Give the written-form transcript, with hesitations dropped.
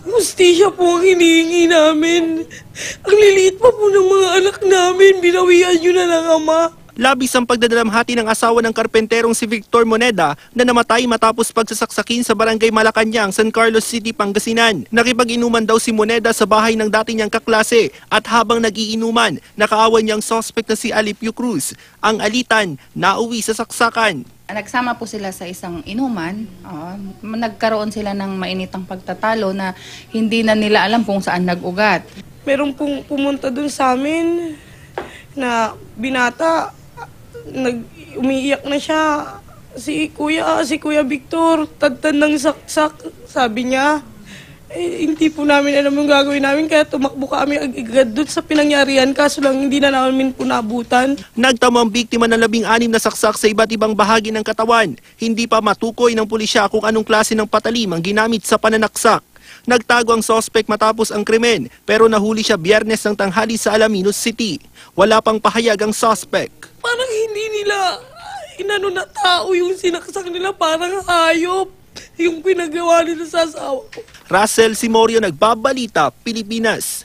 Hustisya po ang hinihingi namin. Ang liliit pa po ng mga anak namin. Binawian nyo na lang, Ama. Labis ang pagdadalamhati ng asawa ng karpenterong si Victor Moneda na namatay matapos pagsasaksakin sa barangay Malacanang, San Carlos City, Pangasinan. Nakipag-inuman daw si Moneda sa bahay ng dati niyang kaklase at habang nagiinuman, nakaawan niyang suspect na si Alipio Cruz. Ang alitan, nauwi sa saksakan. Nagsama po sila sa isang inuman. Nagkaroon sila ng mainitang pagtatalo na hindi na nila alam kung saan nag-ugat. Meron pong pumunta dun sa amin na binata. Umiiyak na siya. Si Kuya Victor, tadtad ng saksak, sabi niya. Hindi po namin alam yung gagawin namin, kaya tumakbo kami agad doon sa pinangyarihan, kaso lang hindi na namin po nabutan. Nagtamo ang biktima ng 16 na saksak sa iba't ibang bahagi ng katawan. Hindi pa matukoy ng pulisya kung anong klase ng patalim ang ginamit sa pananaksak. Nagtago ang suspect matapos ang krimen, pero nahuli siya Biyernes ng tanghali sa Alaminos City. Wala pang pahayag ang suspect. Parang hindi nila inano na tao yung sinaksak nila, parang hayop yung pinagawa nila sa asawa ko. Russell Simorio, Nagbabalita, Pilipinas.